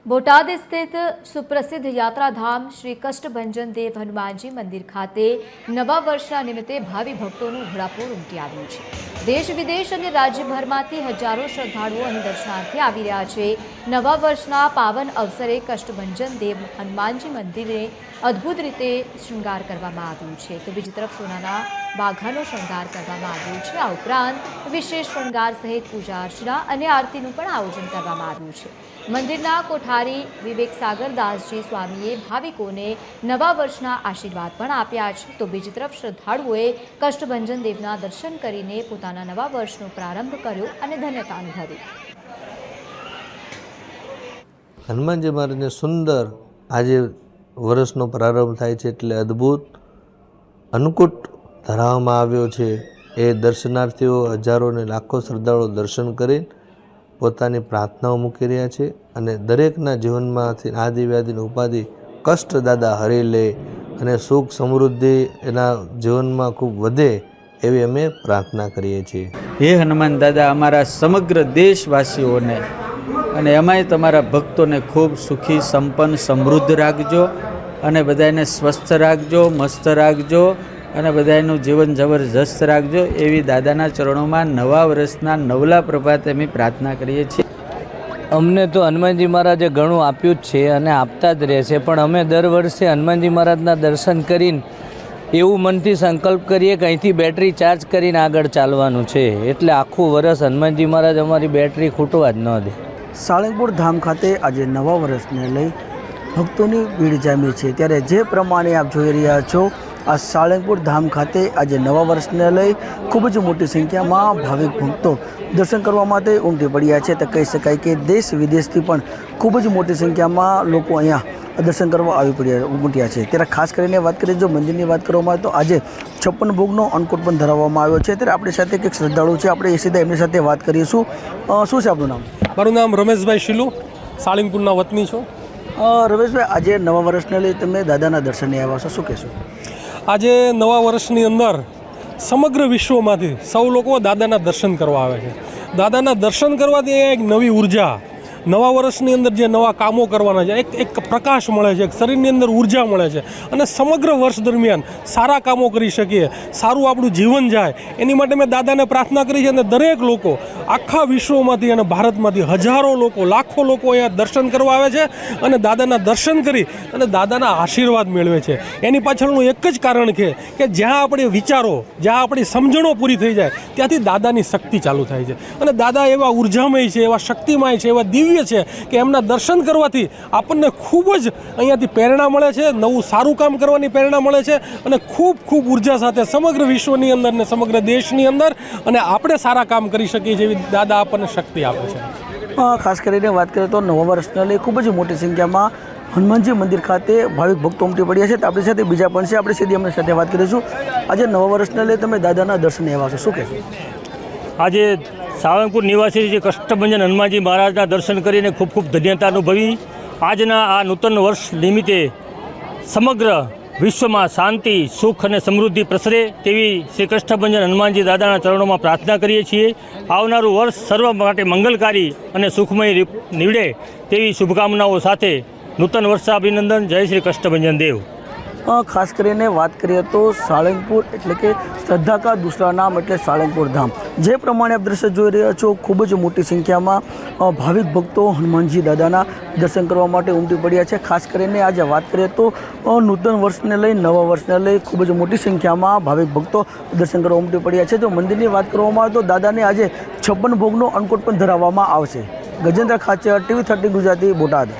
बोटाद स्थित सुप्रसिद्ध यात्राधाम श्री कष्टभंजन देव हनुमानजी मंदिर खाते नवा वर्षना निमित्ते भावी भक्तों घोड़ापूर उमटी આવ્યું છે। देश विदेश અને રાજ્યભરમાંથી હજારો શ્રદ્ધાળુઓ અહીં દર્શનાર્થે આવી રહ્યા છે। નવા વર્ષના પાવન અવસરે કષ્ટભંજન દેવ હનુમાનજી મંદિરે અદ્ભુત રીતે શૃંગાર કરવામાં આવ્યું છે, તો બીજી તરફ સોનાના વાઘાનો શણગાર કરવામાં આવ્યો છે। આ ઉપરાંત વિશેષ શણગાર સહિત પૂજા અર્ચના અને આરતીનું પણ આયોજન કરવામાં આવ્યું છે। મંદિરના કોઠારી વિવેક સાગરદાસજી સ્વામીએ ભાવિકોને નવા વર્ષના આશીર્વાદ પણ આપ્યા છે, તો બીજી તરફ શ્રદ્ધાળુઓએ કષ્ટભંજન દેવના દર્શન કરીને પોતાના નવા વર્ષનો પ્રારંભ કર્યો અને ધન્યતા અનુભવી। હનુમાનજી મહારાજને સુંદર આજે વર્ષનો પ્રારંભ થાય છે એટલે અદ્ભુત અન્નકૂટ ધરાવવામાં આવ્યો છે। એ દર્શનાર્થીઓ હજારો ને લાખો શ્રદ્ધાળુઓ દર્શન કરી પોતાની પ્રાર્થનાઓ મૂકી રહ્યા છે અને દરેકના જીવનમાંથી આદિ વ્યાધિની ઉપાધિ કષ્ટ દાદા હરી લે અને સુખ સમૃદ્ધિ એના જીવનમાં ખૂબ વધે એવી અમે પ્રાર્થના કરીએ છીએ। હે હનુમાન દાદા, અમારા સમગ્ર દેશવાસીઓને અને એમાંય તમારા ભક્તોને ખૂબ સુખી સંપન્ન સમૃદ્ધ રાખજો અને બધાને સ્વસ્થ રાખજો, મસ્ત રાખજો અને બધાનું જીવન જબરજસ્ત રાખજો એવી દાદાના ચરણોમાં નવા વર્ષના નવલા પ્રભાતે અમે પ્રાર્થના કરીએ છીએ। અમને તો હનુમાનજી મહારાજે ઘણું આપ્યું જ છે અને આપતા જ રહે છે, પણ અમે દર વર્ષે હનુમાનજી મહારાજના દર્શન કરીને એવું મનથી સંકલ્પ કરીએ કે અહીંથી બેટરી ચાર્જ કરીને આગળ ચાલવાનું છે, એટલે આખું વર્ષ હનુમાનજી મહારાજ અમારી બેટરી ખૂટવા જ ન દે। સાળંગપુર ધામ ખાતે આજે નવા વર્ષને લઈ ભક્તોની ભીડ જામી છે, ત્યારે જે પ્રમાણે આપ જોઈ રહ્યા છો આ સાળંગપુર ધામ ખાતે આજે નવા વર્ષને લઈ ખૂબ જ મોટી સંખ્યામાં ભાવિક ભક્તો દર્શન કરવા માટે ઉમટી પડ્યા છે। તો કહી શકાય કે દેશ વિદેશથી પણ ખૂબ જ મોટી સંખ્યામાં લોકો અહીંયા દર્શન કરવા ઉમટ્યા છે। ત્યારે ખાસ કરીને વાત કરીએ જો મંદિરની વાત કરવામાં આવે તો આજે 56 ભોગનો અન્નકૂટ પણ ધરાવવામાં આવ્યો છે। ત્યારે આપણી સાથે કંઈક શ્રદ્ધાળુ છે, આપણે એ સીધા એમની સાથે વાત કરીશું। શું છે આપનું નામ? મારું નામ રમેશભાઈ શીલુ, સાળંગપુરના વતની છું। રમેશભાઈ, આજે નવા વર્ષને લઈ તમે દાદાના દર્શને આવ્યા છો, શું કહેશો? આજે નવા વર્ષની અંદર સમગ્ર વિશ્વમાંથી સૌ લોકો દાદાના દર્શન કરવા આવે છે। દાદાના દર્શન કરવાથી એક નવી ઉર્જા, નવા વર્ષની અંદર જે નવા કામો કરવાના છે એક પ્રકાશ મળે છે, એક શરીરની અંદર ઉર્જા મળે છે અને સમગ્ર વર્ષ દરમિયાન સારા કામો કરી શકીએ, સારું આપણું જીવન જાય એની માટે મેં દાદાને પ્રાર્થના કરી છે। અને દરેક લોકો આખા વિશ્વમાંથી અને ભારતમાંથી હજારો લોકો, લાખો લોકો અહીંયા દર્શન કરવા આવે છે અને દાદાના દર્શન કરી અને દાદાના આશીર્વાદ મેળવે છે। એની પાછળનું એક જ કારણ છે કે જ્યાં આપણે વિચારો, જ્યાં આપણી સમજણો પૂરી થઈ જાય ત્યાંથી દાદાની શક્તિ ચાલુ થાય છે અને દાદા એવા ઉર્જામય છે, એવા શક્તિમય છે, એવા દિવ્ય છે કે એમના દર્શન કરવાથી આપણને ખૂબ જ અહીંયાથી પ્રેરણા મળે છે, નવું સારું કામ કરવાની પ્રેરણા મળે છે અને ખૂબ ઉર્જા સાથે સમગ્ર વિશ્વની અંદર ને સમગ્ર દેશની અંદર અને આપણે સારા કામ કરી શકીએ છીએ એવી દાદા આપણને શક્તિ આપે છે। ખાસ કરીને વાત કરીએ તો નવા વર્ષને લઈ ખૂબ જ મોટી સંખ્યામાં હનુમાનજી મંદિર ખાતે ભાવિક ભક્તો ઉમટી પડ્યા છે। તો આપણી સાથે બીજા પણ છે, આપણે સીધી એમની સાથે વાત કરીશું। આજે નવા વર્ષને લઈ તમે દાદાના દર્શને આવ્યા છો, શું કહેશો? આજે સાળંગપુર નિવાસી જે કષ્ટભંજન હનુમાનજી મહારાજના દર્શન કરીને ખૂબ ધન્યતા અનુભવી। આજના આ નૂતન વર્ષ નિમિત્તે સમગ્ર વિશ્વમાં શાંતિ, સુખ અને સમૃદ્ધિ પ્રસરે તેવી શ્રી કષ્ટભંજન હનુમાનજી દાદાના ચરણોમાં પ્રાર્થના કરીએ છીએ। આવનારું વર્ષ સર્વ માટે મંગલકારી અને સુખમય નીવડે તેવી શુભકામનાઓ સાથે નૂતન વર્ષ અભિનંદન। જય શ્રી કષ્ટભંજન દેવ। ખાસ કરીને વાત કરીએ તો સાળંગપુર એટલે કે શ્રદ્ધા કા દૂસરા નામ એટલે સાળંગપુર ધામ, જે પ્રમાણે આપ દ્રશ્ય જોઈ રહ્યા છો ખૂબ જ મોટી સંખ્યામાં ભાવિક ભક્તો હનુમાનજી દાદાના દર્શન કરવા માટે ઉમટી પડ્યા છે। ખાસ કરીને આજે વાત કરીએ તો નૂતન વર્ષને લઈ, નવા વર્ષને લઈ ખૂબ જ મોટી સંખ્યામાં ભાવિક ભક્તો દર્શન કરવા ઉમટી પડ્યા છે। તો મંદિરની વાત કરવામાં આવે તો દાદાને આજે 56 ભોગનો અન્નકૂટ પણ ધરાવવામાં આવશે। ગજેન્દ્ર ખાચર, TV 30 ગુજરાતી, બોટાદ।